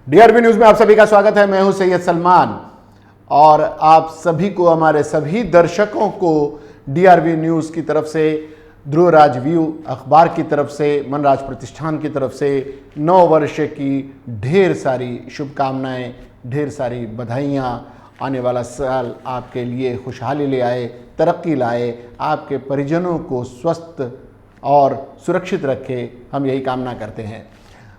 DRB news में आप सभी का स्वागत है। मैं हूं सैयद सलमान और आप सभी को, हमारे सभी दर्शकों को डीआरबी न्यूज की तरफ से, ध्रुवराज व्यू अखबार की तरफ से, मनराज प्रतिष्ठान की तरफ से नव वर्ष की ढेर सारी शुभकामनाएं, ढेर सारी बधाइयां। आने वाला साल आपके लिए खुशहाली ले आए, तरक्की लाए, आपके परिजनों को स्वस्थ और सुरक्षित रखे, हम यही कामना करते हैं।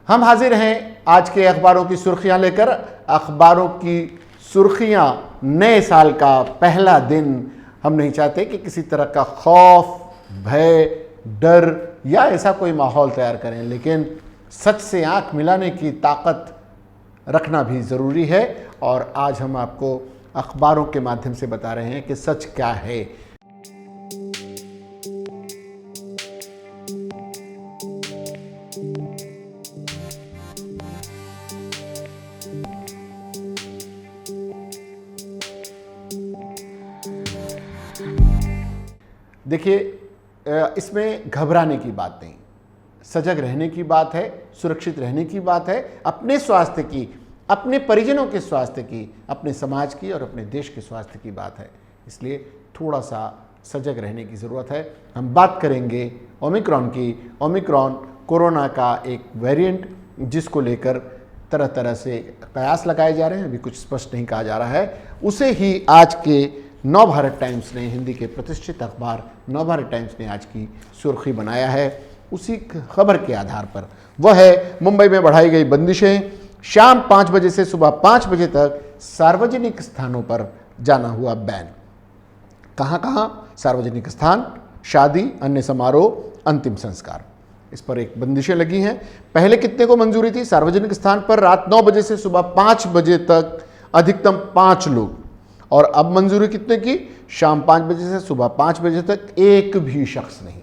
हम हाजिर हैं आज के अखबारों की सुर्खियां लेकर। अखबारों की सुर्खियां, नए साल का पहला दिन। हम नहीं चाहते कि किसी तरह का खौफ, भय, डर या ऐसा कोई माहौल तैयार करें, लेकिन सच से आंख मिलाने की ताकत रखना भी ज़रूरी है। और आज हम आपको अखबारों के माध्यम से बता रहे हैं कि सच क्या है। देखिए, इसमें घबराने की बात नहीं, सजग रहने की बात है, सुरक्षित रहने की बात है, अपने स्वास्थ्य की, अपने परिजनों के स्वास्थ्य की, अपने समाज की और अपने देश के स्वास्थ्य की बात है। इसलिए थोड़ा सा सजग रहने की ज़रूरत है। हम बात करेंगे ओमिक्रॉन की। ओमिक्रॉन कोरोना का एक वेरिएंट, जिसको लेकर तरह तरह से कयास लगाए जा रहे हैं, अभी कुछ स्पष्ट नहीं कहा जा रहा है। उसे ही आज के नवभारत टाइम्स ने, हिंदी के प्रतिष्ठित अखबार नवभारत टाइम्स ने आज की सुर्खी बनाया है। उसी खबर के आधार पर वह है, मुंबई में बढ़ाई गई बंदिशें, शाम 5 बजे से सुबह 5 बजे तक सार्वजनिक स्थानों पर जाना हुआ बैन। कहाँ कहाँ सार्वजनिक स्थान? शादी, अन्य समारोह, अंतिम संस्कार, इस पर एक बंदिशें लगी हैं। पहले कितने को मंजूरी थी? सार्वजनिक स्थान पर रात 9 बजे से सुबह 5 बजे तक अधिकतम 5 लोग, और अब मंजूरी कितने की? शाम 5 बजे से सुबह 5 बजे तक एक भी शख्स नहीं।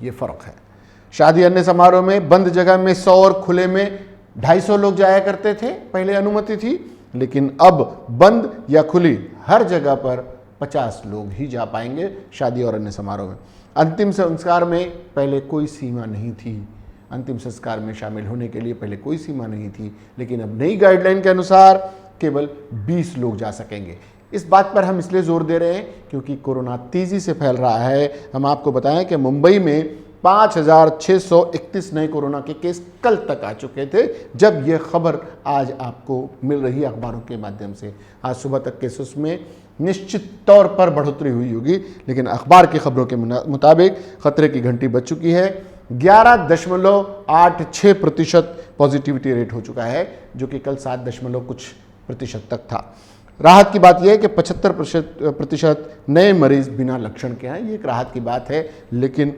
ये फर्क है। शादी, अन्य समारोह में बंद जगह में 100 और खुले में 250 लोग जाया करते थे, पहले अनुमति थी, लेकिन अब बंद या खुली हर जगह पर 50 लोग ही जा पाएंगे शादी और अन्य समारोह में। अंतिम संस्कार में पहले कोई सीमा नहीं थी। अंतिम संस्कार में शामिल होने के लिए पहले कोई सीमा नहीं थी, लेकिन अब नई गाइडलाइन के अनुसार केवल 20 लोग जा सकेंगे। इस बात पर हम इसलिए जोर दे रहे हैं क्योंकि कोरोना तेजी से फैल रहा है। हम आपको बताएं कि मुंबई में 5,631 नए कोरोना के केस कल तक आ चुके थे, जब यह खबर आज आपको मिल रही है अखबारों के माध्यम से। आज सुबह तक केसेस में निश्चित तौर पर बढ़ोतरी हुई होगी, लेकिन अखबार की खबरों के मुताबिक खतरे की घंटी बज चुकी है। 11.86% पॉजिटिविटी रेट हो चुका है, जो कि कल 7 कुछ प्रतिशत तक था। राहत की बात यह है कि 75% नए मरीज बिना लक्षण के हैं। ये एक राहत की बात है, लेकिन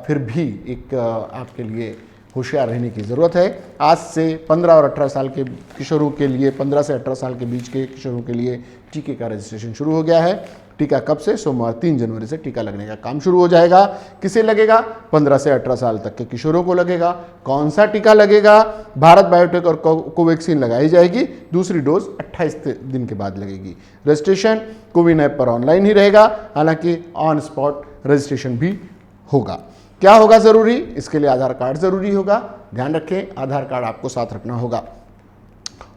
फिर भी एक आपके लिए होशियार रहने की ज़रूरत है। आज से 15 और 18 साल के किशोरों के लिए, 15 से 18 साल के बीच के किशोरों के लिए टीके का रजिस्ट्रेशन शुरू हो गया है। टीका कब से? सोमवार 3 जनवरी से टीका लगने का काम शुरू हो जाएगा। किसे लगेगा? 15 से 18 साल तक के किशोरों को लगेगा। कौन सा टीका लगेगा? भारत बायोटेक और कोवैक्सीन लगाई जाएगी। दूसरी डोज 28 दिन के बाद लगेगी। रजिस्ट्रेशन कोविन ऐप पर ऑनलाइन ही रहेगा, हालांकि ऑन स्पॉट रजिस्ट्रेशन भी होगा। क्या होगा ज़रूरी? इसके लिए आधार कार्ड ज़रूरी होगा। ध्यान रखें, आधार कार्ड आपको साथ रखना होगा,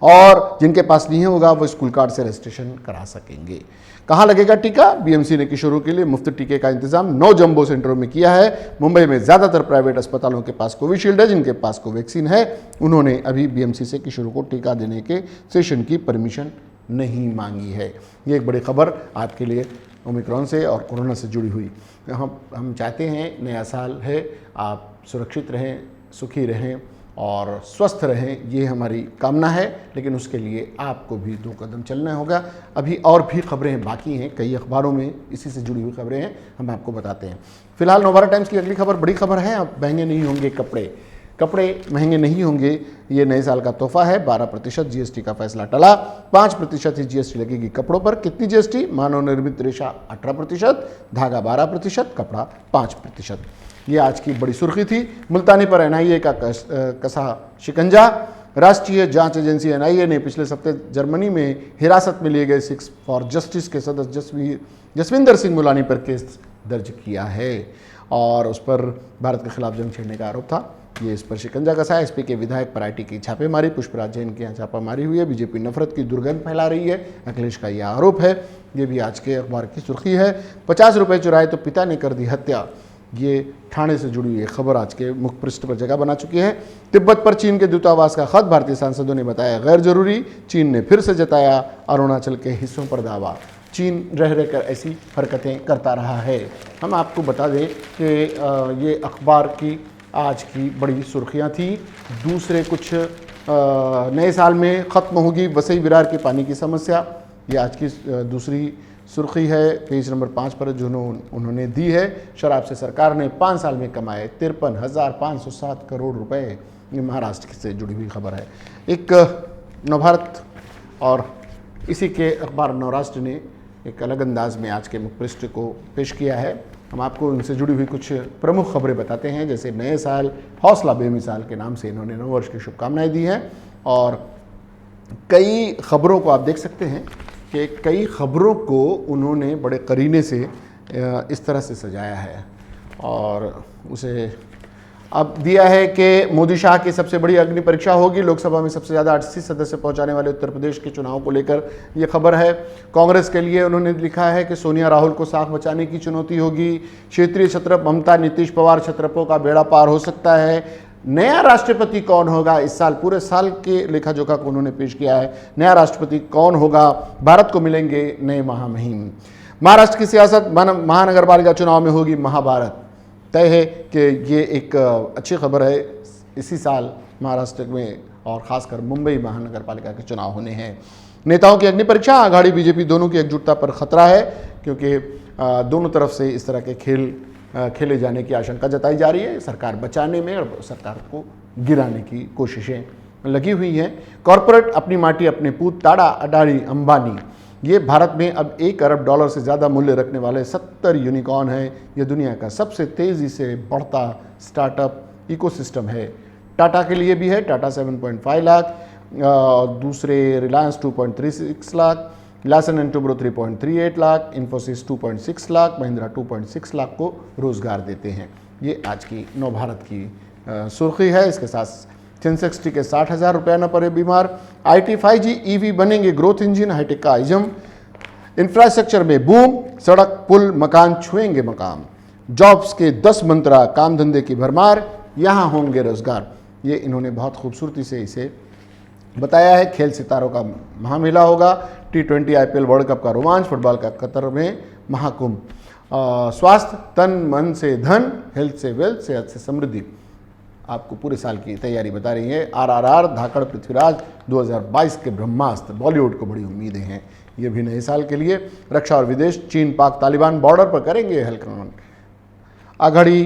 और जिनके पास नहीं होगा वो स्कूल कार्ड से रजिस्ट्रेशन करा सकेंगे। कहाँ लगेगा टीका? बीएमसी ने किशोरों के लिए मुफ्त टीके का इंतजाम 9 जंबो सेंटरों में किया है। मुंबई में ज़्यादातर प्राइवेट अस्पतालों के पास कोविशील्ड है, जिनके पास कोवैक्सीन है उन्होंने अभी बीएमसी से किशोरों को टीका देने के सेशन की परमिशन नहीं मांगी है। ये एक बड़ी खबर आपके लिए ओमिक्रॉन से और कोरोना से जुड़ी हुई। हम चाहते हैं, नया साल है, आप सुरक्षित रहें, सुखी रहें और स्वस्थ रहें, ये हमारी कामना है। लेकिन उसके लिए आपको भी 2 कदम चलना होगा। अभी और भी खबरें बाकी हैं, कई अखबारों में इसी से जुड़ी हुई खबरें हैं, हम आपको बताते हैं। फिलहाल नवभारत टाइम्स की अगली खबर बड़ी खबर है। अब महंगे नहीं होंगे कपड़े महंगे नहीं होंगे, ये नए साल का तोहफा है। 12% जीएसटी का फैसला टला। 5% ही जीएसटी लगेगी कपड़ों पर। कितनी जीएसटी? मानव निर्मित रेशा 18%, धागा 12%, कपड़ा 5%। ये आज की बड़ी सुर्खी थी। मुल्तानी पर एनआईए का कसा शिकंजा। राष्ट्रीय जांच एजेंसी एनआईए ने पिछले सप्ताह जर्मनी में हिरासत में लिए गए 6 फॉर जस्टिस के सदस्य जसविंदर सिंह मुलानी पर केस दर्ज किया है और उस पर भारत के खिलाफ जंग छेड़ने का आरोप था। ये इस पर शिकंजा कसा है। एसपी के विधायक पर आईटी की छापेमारी, पुष्पराज जैन के यहाँ छापामारी हुई है। बीजेपी नफरत की दुर्गंध फैला रही है, अखिलेश का यह आरोप है। ये भी आज के अखबार की सुर्खी है। 50 रुपये चुराए तो पिता ने कर दी हत्या, ये ठाणे से जुड़ी हुई खबर आज के मुख्य पृष्ठ पर जगह बना चुकी है। तिब्बत पर चीन के दूतावास का खत, भारतीय सांसदों ने बताया गैर जरूरी, चीन ने फिर से जताया अरुणाचल के हिस्सों पर दावा। चीन रह रहकर ऐसी हरकतें करता रहा है। हम आपको बता दें कि ये अखबार की आज की बड़ी सुर्खियां थी। दूसरे कुछ नए साल में ख़त्म होगी वसई विरार की पानी की समस्या, ये आज की दूसरी सुर्खी है पेज नंबर 5 पर जो उन्होंने दी है। शराब से सरकार ने 5 साल में कमाए 53,507 करोड़ रुपए, ये महाराष्ट्र से जुड़ी हुई खबर है। एक नवभारत और इसी के अखबार नवराष्ट्र ने एक अलग अंदाज में आज के मुख्य पृष्ठ को पेश किया है। हम आपको उनसे जुड़ी हुई कुछ प्रमुख खबरें बताते हैं। जैसे नए साल हौसला बेमिसाल के नाम से इन्होंने नव वर्ष की शुभकामनाएं दी हैं और कई खबरों को आप देख सकते हैं कि कई खबरों को उन्होंने बड़े करीने से इस तरह से सजाया है और उसे अब दिया है कि मोदी शाह की सबसे बड़ी अग्नि परीक्षा होगी। लोकसभा में सबसे ज़्यादा 80 सदस्य पहुंचाने वाले उत्तर प्रदेश के चुनाव को लेकर यह खबर है। कांग्रेस के लिए उन्होंने लिखा है कि सोनिया राहुल को साख बचाने की चुनौती होगी। क्षेत्रीय छत्रप ममता, नीतीश पवार छत्रपों का बेड़ा पार हो सकता है। नया राष्ट्रपति कौन होगा, इस साल पूरे साल के लेखा जोखा को उन्होंने पेश किया है। नया राष्ट्रपति कौन होगा, भारत को मिलेंगे नए महामहिम। महाराष्ट्र की सियासत महानगर पालिका चुनाव में होगी महाभारत। तय है कि ये एक अच्छी खबर है। इसी साल महाराष्ट्र में और खासकर मुंबई महानगर पालिका के चुनाव होने हैं। नेताओं की अग्नि परीक्षा, आघाड़ी बीजेपी दोनों की एकजुटता पर खतरा है क्योंकि दोनों तरफ से इस तरह के खेल खेले जाने की आशंका जताई जा रही है। सरकार बचाने में और सरकार को गिराने की कोशिशें लगी हुई हैं। कॉरपोरेट अपनी माटी अपने पूत, टाटा, अडानी, अंबानी, ये भारत में अब $1 अरब से ज़्यादा मूल्य रखने वाले 70 यूनिकॉर्न हैं। ये दुनिया का सबसे तेज़ी से बढ़ता स्टार्टअप इकोसिस्टम है। टाटा के लिए भी है, टाटा 7.5 लाख, दूसरे Reliance 2.36 lakh, Larsen and Toubro 3.38 lakh, Infosys 2.6 lakh, Mahindra 2.6 lakh को रोजगार देते हैं। ये आज की नवभारत की सुर्खी है। इसके साथ सेंसेक्स के 60,000 रुपये न पड़े बीमार। IT 5G EV बनेंगे ग्रोथ इंजिन, हाईटेक का आइजम। इंफ्रास्ट्रक्चर में बूम, सड़क पुल मकान छुएंगे मकाम। जॉब्स के 10 मंत्रा, काम धंधे की भरमार, यहाँ होंगे रोजगार। ये इन्होंने बहुत खूबसूरती से इसे बताया है। खेल सितारों का महामेला होगा। T20 IPL वर्ल्ड कप का रोमांच, फुटबॉल का कतर में महाकुंभ। स्वास्थ्य तन मन से धन, हेल्थ से वेल्थ, सेहत से समृद्धि, आपको पूरे साल की तैयारी बता रही है। RRR, धाकड़, पृथ्वीराज 2022 के ब्रह्मास्त्र, बॉलीवुड को बड़ी उम्मीदें हैं ये भी नए साल के लिए। रक्षा और विदेश, चीन पाक तालिबान बॉर्डर पर करेंगे हल्का। आघाड़ी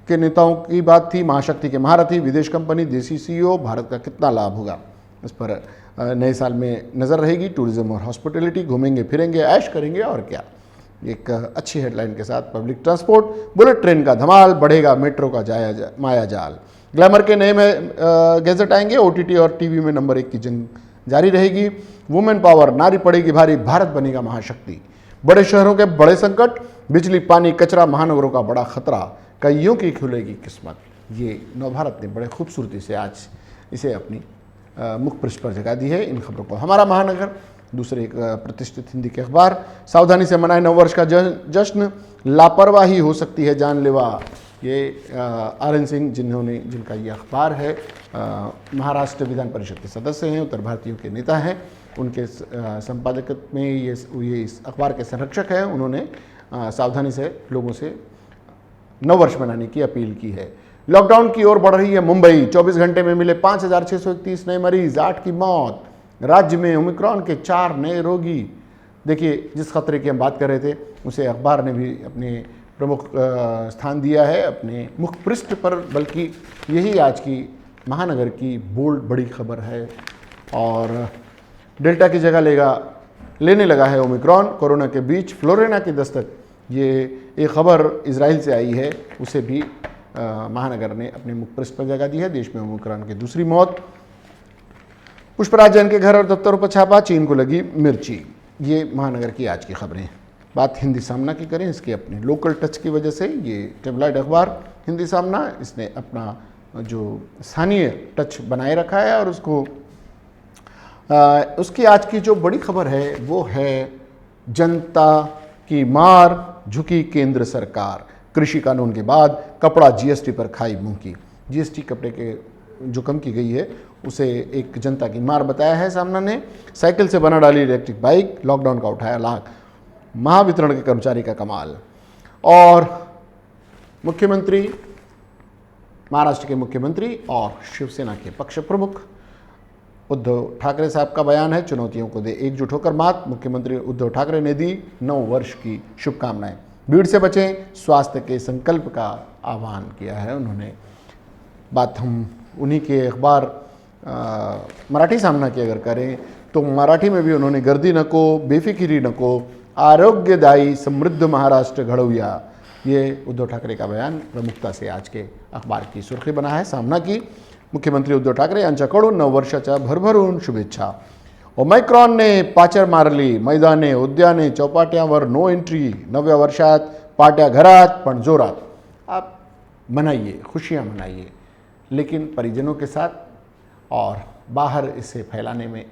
के नेताओं की बात थी। महाशक्ति के महारथी, विदेश कंपनी, देसी CEO, भारत का कितना लाभ होगा, इस पर नए साल में नज़र रहेगी। टूरिज्म और हॉस्पिटलिटी, घूमेंगे फिरेंगे ऐश करेंगे और क्या। एक अच्छी हेडलाइन के साथ पब्लिक ट्रांसपोर्ट, बुलेट ट्रेन का धमाल, बढ़ेगा मेट्रो का माया जाल। ग्लैमर के नए गैजेट आएंगे। OTT और टीवी में नंबर 1 की जंग जारी रहेगी। वुमेन पावर, नारी पड़ेगी भारी, भारत बनेगा महाशक्ति। बड़े शहरों के बड़े संकट, बिजली, पानी, कचरा, महानगरों का बड़ा खतरा, कईयों की खुलेगी किस्मत। ये नवभारत ने बड़े खूबसूरती से आज इसे अपनी मुख्य पृष्ठ पर जगह दी है। इन खबरों को हमारा महानगर, दूसरे एक प्रतिष्ठित हिंदी के अखबार, सावधानी से मनाए नववर्ष का जश्न, लापरवाही हो सकती है जानलेवा। ये RN सिंह जिनका ये अखबार है, महाराष्ट्र विधान परिषद के सदस्य हैं, उत्तर भारतीयों के नेता हैं। उनके संपादक में ये इस अखबार के संरक्षक हैं। उन्होंने सावधानी से लोगों से नववर्ष मनाने की अपील की है। लॉकडाउन की ओर बढ़ रही है मुंबई, 24 घंटे में मिले 5,631 नए मरीज, 8 की मौत। राज्य में ओमिक्रॉन के 4 नए रोगी। देखिए, जिस खतरे की हम बात कर रहे थे उसे अखबार ने भी अपने प्रमुख स्थान दिया है अपने मुख्य पृष्ठ पर, बल्कि यही आज की महानगर की बोल्ड बड़ी खबर है। और डेल्टा की जगह लेने लगा है ओमिक्रॉन, कोरोना के बीच फ्लोरिना की दस्तक। ये एक खबर इजराइल से आई है, उसे भी महानगर ने अपने मुख्य पृष्ठ पर जगह दी है। देश में ओमिक्रॉन की दूसरी मौत। पुष्पराज जैन के घर और दफ्तरों पर छापा, चीन को लगी मिर्ची। ये महानगर की आज की खबरें। बात हिंदी सामना की करें, इसके अपने लोकल टच की वजह से ये टेबलाइड अखबार हिंदी सामना, इसने अपना जो स्थानीय टच बनाए रखा है और उसको उसकी आज की जो बड़ी खबर है वो है जनता की मार झुकी केंद्र सरकार, कृषि कानून के बाद कपड़ा जीएसटी पर खाई मुंह की। जीएसटी कपड़े के जो कम की गई है उसे एक जनता की मार बताया है सामना ने। साइकिल से बना डाली इलेक्ट्रिक बाइक, लॉकडाउन का उठाया लाख, महावितरण के कर्मचारी का कमाल। और मुख्यमंत्री, महाराष्ट्र के मुख्यमंत्री और शिवसेना के पक्ष प्रमुख उद्धव ठाकरे साहब का बयान है, चुनौतियों को दे एकजुट होकर मात। मुख्यमंत्री उद्धव ठाकरे ने दी 9 वर्ष की शुभकामनाएं, भीड़ से बचें, स्वास्थ्य के संकल्प का आह्वान किया है उन्होंने। बात हम उन्हीं के अखबार मराठी सामना की अगर करें तो मराठी में भी उन्होंने गर्दी नको, बेफिकिरी नको, आरोग्यदायी समृद्ध महाराष्ट्र घडवूया, ये उद्धव ठाकरे का बयान प्रमुखता से आज के अखबार की सुर्खी बना है सामना की। मुख्यमंत्री उद्धव ठाकरे यांच्याकडून 9 वर्षाच्या भरभरून शुभेच्छा। ओमायक्रॉनने पाचर मारली, मैदाने, उद्याने, चौपाट्यावर नो एंट्री, 9व्या वर्षात पार्ट्या घरात पण जोरात। आप मनाइए, खुशियाँ मनाइए, लेकिन परिजनों के साथ, और बाहर इसे फैलाने में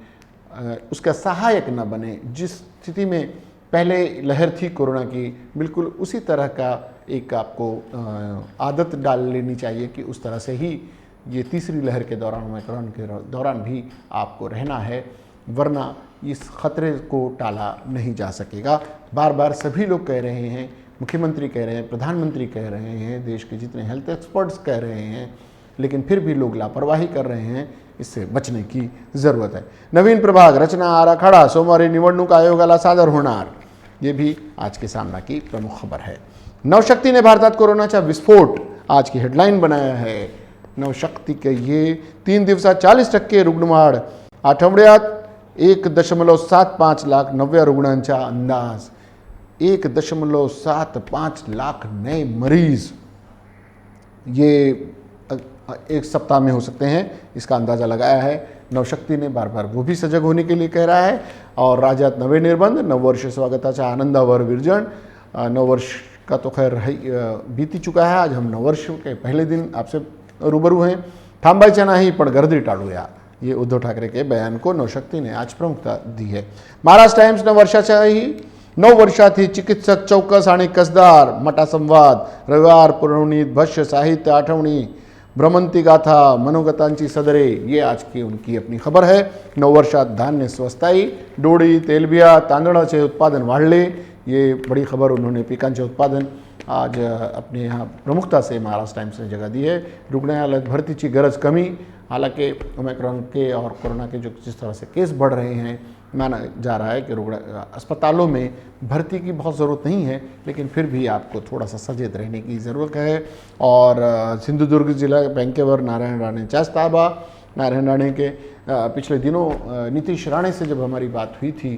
उसका सहायक न बने। जिस स्थिति में पहले लहर थी कोरोना की, बिल्कुल उसी तरह का एक आपको आदत डाल लेनी चाहिए कि उस तरह से ही ये तीसरी लहर के दौरान, ओमिक्रॉन के दौरान भी आपको रहना है, वरना इस खतरे को टाला नहीं जा सकेगा। बार बार सभी लोग कह रहे हैं, मुख्यमंत्री कह रहे हैं, प्रधानमंत्री कह रहे हैं, देश के जितने हेल्थ एक्सपर्ट्स कह रहे हैं, लेकिन फिर भी लोग लापरवाही कर रहे हैं। इससे बचने की ज़रूरत है। नवीन प्रभाग रचना आराखडा सोमवारी निवडणूक आयोगाला सादर होणार, ये भी आज के सामना की प्रमुख खबर है। नवशक्ति ने भारतात कोरोनाचा विस्फोट आज की हेडलाइन बनाया है। नवशक्ति के ये 3 दिवसात 40% रुग्णवाढ, आठवड्यात 1.75 लाख नव्या रुग्णांचा अंदाज, 1.75 लाख नए मरीज ये एक सप्ताह में हो सकते हैं, इसका अंदाज़ा लगाया है। नवशक्ति ने बार बार वो भी सजग होने के लिए कह रहा है। और राज्यात नवे निर्बंध, 9 वर्ष स्वागताच्या आनंदावर विरजण। 9 वर्ष का तो खैर बीती चुका है, आज हम 9 वर्ष के पहले दिन आपसे रूबरू हैं। थांबायचं नाही पण गर्दी टाळूया, ये उद्धव ठाकरे के बयान को नवशक्ति ने आज प्रमुखता दी है। महाराष्ट्र टाइम्स 9 वर्षात ही चिकित्सक चौकस आणि कसदार, मटासंवाद, रविवार पुरवणीत भाष्य, साहित्य, आठवणी, भ्रमंती गाथा, मनोगतांची सदरे, ये आज की उनकी अपनी खबर है। 9 वर्षात धान्य स्वस्ताई, डोळी, तेलबिया, तांदळाचे उत्पादन वाढले, ये बड़ी खबर उन्होंने पिकांचे उत्पादन आज अपने यहाँ प्रमुखता से महाराष्ट्र टाइम्स ने जगह दी है। रुग्णालय भर्तीची गरज कमी, हालांकि ओमिक्रॉन के और कोरोना के जो जिस तरह से केस बढ़ रहे हैं, माना जा रहा है कि अस्पतालों में भर्ती की बहुत ज़रूरत नहीं है, लेकिन फिर भी आपको थोड़ा सा सचेत रहने की ज़रूरत है। और सिंधुदुर्ग जिला बँकेवर नारायण राणेचाच ताबा। नारायण राणे के पिछले दिनों नीतीश राणे से जब हमारी बात हुई थी,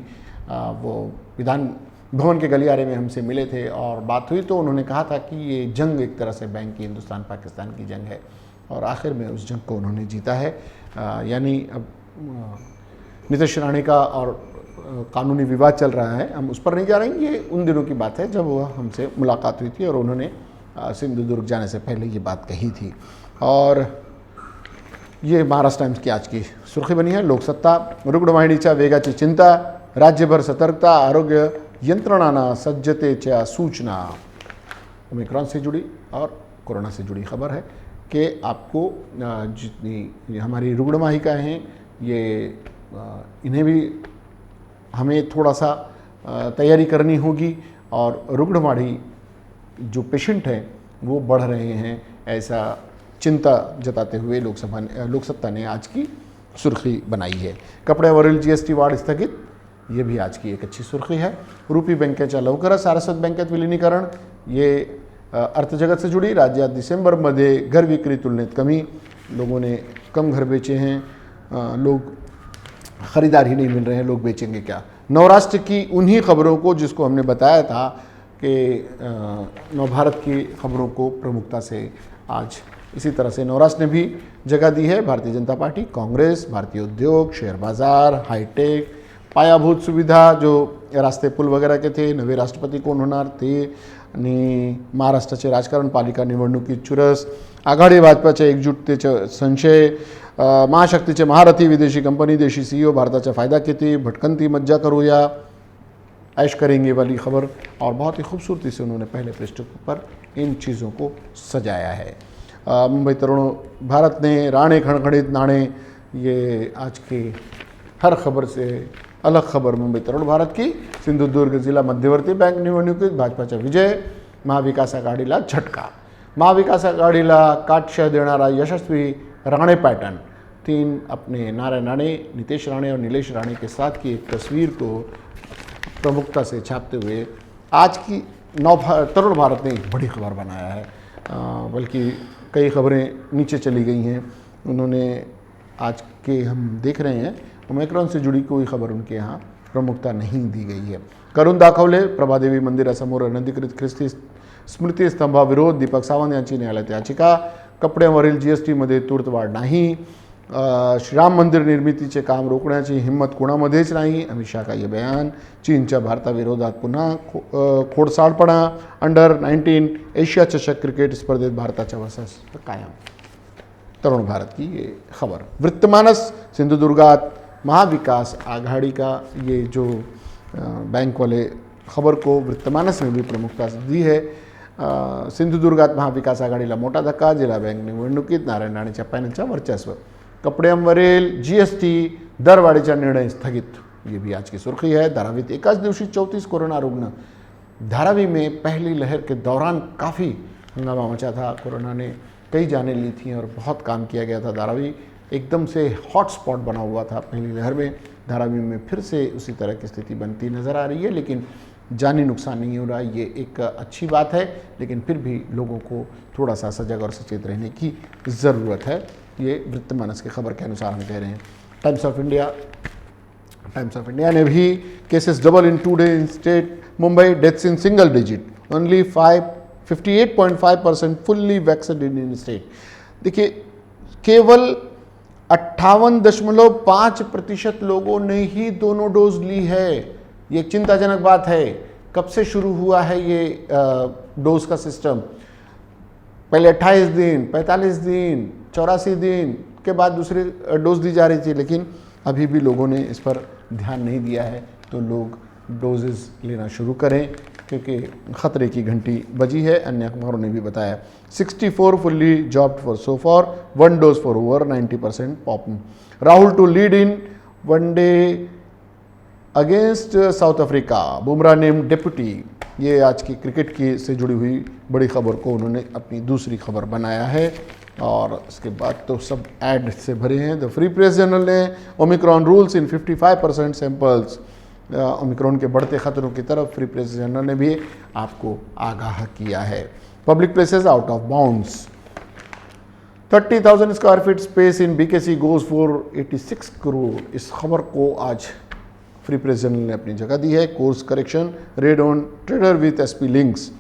वो विधान भवन के गलियारे में हमसे मिले थे और बात हुई, तो उन्होंने कहा था कि ये जंग एक तरह से बैंक की, हिंदुस्तान पाकिस्तान की जंग है, और आखिर में उस जंग को उन्होंने जीता है। यानी अब नीतीश राणे का और कानूनी विवाद चल रहा है, हम उस पर नहीं जा रहे हैं। ये उन दिनों की बात है जब वह हमसे मुलाकात हुई थी और उन्होंने सिंधुदुर्ग जाने से पहले ये बात कही थी। और ये महाराष्ट्र टाइम्स की आज की सुर्खी बनी है। लोकसत्ता, रुग्णवाहिनीच्या वेगाची चिंता, राज्यभर सतर्कता, आरोग्य यंत्रणांना सज्जतेच्या सूचना। ओमिक्रॉन से जुड़ी और कोरोना से जुड़ी खबर है कि आपको जितनी हमारी रुग्णवाहिका हैं, ये इन्हें भी हमें थोड़ा सा तैयारी करनी होगी, और रुग्णवाढ़ी जो पेशेंट हैं वो बढ़ रहे हैं, ऐसा चिंता जताते हुए लोकसत्ता ने आज की सुर्खी बनाई है। कपड्यावरील जीएसटी वाढ स्थगित, ये भी आज की एक अच्छी सुर्खी है। रुपी बँकेच्या लवकरच सारस्वत बँकेत विलीनीकरण, ये अर्थजगत से जुड़ी। राज्यात दिसंबरमध्ये घर विक्री तुलनेत कमी, लोगों ने कम घर बेचे हैं, लोग ख़रीदार ही नहीं मिल रहे हैं, लोग बेचेंगे क्या। नवराष्ट्र की उन्हीं खबरों को जिसको हमने बताया था कि नवभारत की खबरों को प्रमुखता से आज इसी तरह से नवराष्ट्र ने भी जगह दी है। भारतीय जनता पार्टी, कांग्रेस, भारतीय उद्योग, शेयर बाजार, हाईटेक, पायाभूत सुविधा जो रास्ते पुल वगैरह के थे, नवे राष्ट्रपती कोण होणार ते, आणि महाराष्ट्राचे राजकारण, पालिका निवडणुकीत चुरस, आघाडी भाजपाच्या एकजुटतेचे संशय, महाशक्तीचे महारथी, विदेशी कंपनी, देशी CEO, भारताचा फायदा किती, भटकंती मज्जा करूया, ऐश करेंगे वाली खबर, और बहुत ही खूबसूरती से उन्होंने पहले पृष्ठ पर इन चीज़ों को सजाया है। मुंबई तरुण भारत ने राणे खणखणित नाणे, ये आज की हर खबर से अलग खबर मुंबई तरुण भारत की। सिंधुदुर्ग जिल्हा मध्यवर्ती बँक निवडणुकीत भाजपाचा विजय, महाविकास आघाडीला झटका, महाविकास आघाडीला काटशह देणारा यशस्वी राणे पैटर्न, 3 अपने नारायण राणे, नीतीश राणे और नीलेश राणे के साथ की एक तस्वीर को प्रमुखता से छापते हुए आज की तरुण भारत ने एक बड़ी खबर बनाया है, बल्कि कई खबरें नीचे चली गई हैं। उन्होंने आज के हम देख रहे हैं ओमिक्रॉन से जुड़ी कोई खबर उनके यहाँ प्रमुखता नहीं दी गई है। करून दाखवले, प्रभादेवी मंदिरासमोर अनधिकृत ख्रिस्ती स्मृती स्तंभाविरोध, दीपक सावंत यांची न्यायालयात याचिका, कपड्यांवरील GSTमध्ये तूर्तवाढ नाही, श्रीराम मंदिर निर्मितीचे काम रोखण्याची हिंमत कोणामध्येच नाही, अमित शाह का ये बयान, चीनच्या भारताविरोधात पुन्हा खोडसाळपणा, अंडर-19 एशिया चषक क्रिकेट स्पर्धेत भारताच्या वर्चस्व कायम। तरुण भारत की ये खबर। वृत्तमानस, सिंधुदुर्गात महाविकास आघाड़ी का ये जो बैंक वाले खबर को वृत्तमानस में भी प्रमुखता दी है। सिंधुदुर्गात महाविकास आघाडीला मोठा धक्का, जिल्हा बँक निवडणुकीत नारायण राणेच्या पॅनलच्या वर्चस्व, कपड्यांवरील GST दरवाढीचा निर्णय स्थगित, ये भी आज की सुर्खी है। धारावीत एकाच दिवशी 34 कोरोना रुग्ण। धारावी में पहली लहर के दौरान काफ़ी हंगामा मचा था, कोरोना ने कई जानें ली थी और बहुत काम किया गया था। धारावी एकदम से हॉटस्पॉट बना हुआ था पहली लहर में। धारावी में फिर से उसी तरह की स्थिति बनती नज़र आ रही है, लेकिन जानी नुकसान नहीं हो रहा, ये एक अच्छी बात है, लेकिन फिर भी लोगों को थोड़ा सा सजग और सचेत रहने की ज़रूरत है। ये वृत्तमानस की खबर के अनुसार हम कह रहे हैं। टाइम्स ऑफ इंडिया ने भी cases double in 2 day in state, Mumbai deaths in single digit, only 58.5% fully vaccinated in state. देखिए, केवल 58.5% लोगों ने ही दोनों डोज ली है। ये एक चिंताजनक बात है। कब से शुरू हुआ है ये डोज का सिस्टम? पहले 28 दिन, 45 दिन, 84 दिन के बाद दूसरी डोज दी जा रही थी, लेकिन अभी भी लोगों ने इस पर ध्यान नहीं दिया है। तो लोग डोजेस लेना शुरू करें, क्योंकि ख़तरे की घंटी बजी है। अन्य अखबारों ने भी बताया 64 fully jabbed four so far, 1 dose for over 90% popping. Rahul to lead in one day against South Africa, Bumrah name deputy. ये आज की क्रिकेट की से जुड़ी हुई बड़ी खबर को उन्होंने अपनी दूसरी खबर बनाया है। और उसके बाद तो सब ऐड से भरे हैं। द फ्री प्रेस जर्नल ने Omicron rules in 55% samples, Omicron के बढ़ते खतरों की तरफ फ्री प्रेस जर्नल ने भी आपको आगाह किया है। Public places out of bounds, 30,000 square feet space in BKC goes for 86 crore. इस खबर को आज फ्री प्रेस जर्नल ने अपनी जगह दी है। Course correction, red on trader with SP links,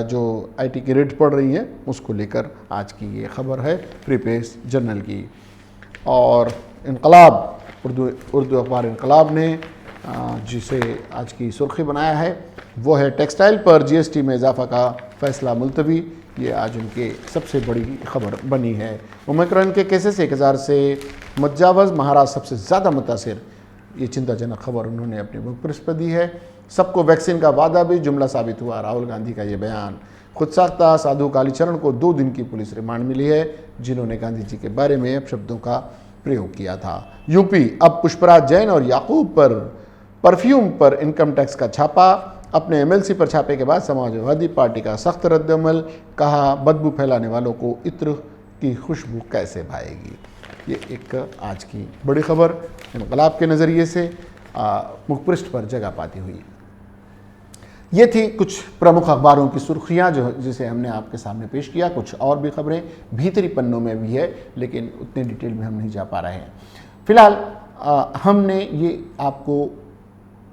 जो IT की रेड पड़ रही हैं उसको लेकर आज की ये खबर है फ्री प्रेस जर्नल की। और इनकलाब, उर्दू अखबार इनकलाब ने जिसे आज की सुर्खी बनाया है वो है टेक्सटाइल पर GST में इजाफा का फैसला मुलतवी। ये आज उनके सबसे बड़ी खबर बनी है। ओमिक्रॉन के केसेस 1000 से मुतजावज़, महाराष्ट्र सबसे ज़्यादा मुतासिर। ये चिंताजनक खबर उन्होंने अपने मुखपृष्ठ पर दी है। सबको वैक्सीन का वादा भी जुमला साबित हुआ, राहुल गांधी का ये बयान। खुद साख्ता साधु कालीचरण को 2 दिन की पुलिस रिमांड मिली है, जिन्होंने गांधी जी के बारे में अपशब्दों का प्रयोग किया था। यूपी, अब पुष्पराज जैन और याकूब पर परफ्यूम पर इनकम टैक्स का छापा। अपने MLC पर छापे के बाद समाजवादी पार्टी का सख्त रद्दअमल, कहा बदबू फैलाने वालों को इत्र की खुशबू कैसे भाएगी। ये एक आज की बड़ी खबर इनकलाब के नज़रिए से मुखपृष्ठ पर जगह पाती हुई। ये थी कुछ प्रमुख अखबारों की सुर्खियाँ जिसे हमने आपके सामने पेश किया। कुछ और भी खबरें भीतरी पन्नों में भी है, लेकिन उतने डिटेल में हम नहीं जा पा रहे हैं। फिलहाल हमने ये आपको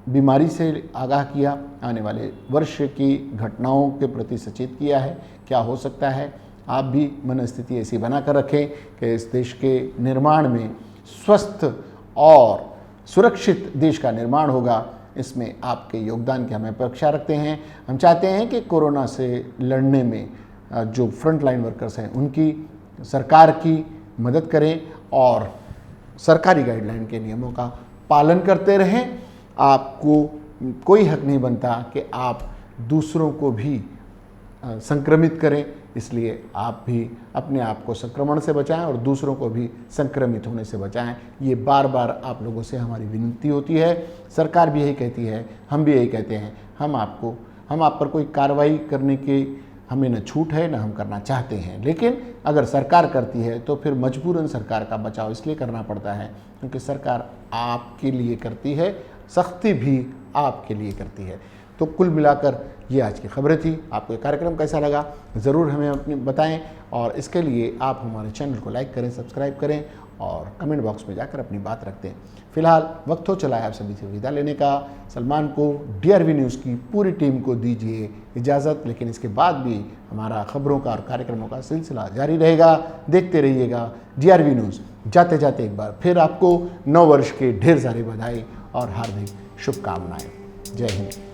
बीमारी से आगाह किया, आने वाले वर्ष की घटनाओं के प्रति सचेत किया है, क्या हो सकता है। आप भी मनस्थिति ऐसी बना कर रखें कि इस देश के निर्माण में स्वस्थ और सुरक्षित देश का निर्माण होगा, इसमें आपके योगदान की हमें अपेक्षा रखते हैं। हम चाहते हैं कि कोरोना से लड़ने में जो फ्रंट लाइन वर्कर्स हैं उनकी सरकार की मदद करें और सरकारी गाइडलाइन के नियमों का पालन करते रहें। आपको कोई हक नहीं बनता कि आप दूसरों को भी संक्रमित करें, इसलिए आप भी अपने आप को संक्रमण से बचाएं और दूसरों को भी संक्रमित होने से बचाएं। ये बार बार आप लोगों से हमारी विनती होती है। सरकार भी यही कहती है, हम भी यही कहते हैं। हम आप पर कोई कार्रवाई करने की हमें न छूट है, न हम करना चाहते हैं, लेकिन अगर सरकार करती है तो फिर मजबूरन सरकार का बचाव इसलिए करना पड़ता है क्योंकि सरकार आपके लिए करती है, सख्ती भी आपके लिए करती है। तो कुल मिलाकर ये आज की खबरें थी। आपको ये कार्यक्रम कैसा लगा ज़रूर हमें अपने बताएं और इसके लिए आप हमारे चैनल को लाइक करें, सब्सक्राइब करें और कमेंट बॉक्स में जाकर अपनी बात रख दें। फिलहाल वक्त हो चला है आप सभी से विदा लेने का। सलमान को, DRV न्यूज़ की पूरी टीम को दीजिए इजाज़त, लेकिन इसके बाद भी हमारा खबरों का और कार्यक्रमों का सिलसिला जारी रहेगा। देखते रहिएगा DRV न्यूज़। जाते जाते एक बार फिर आपको नव वर्ष के ढेर सारी बधाई और हार्दिक शुभकामनाएं। जय हिंद।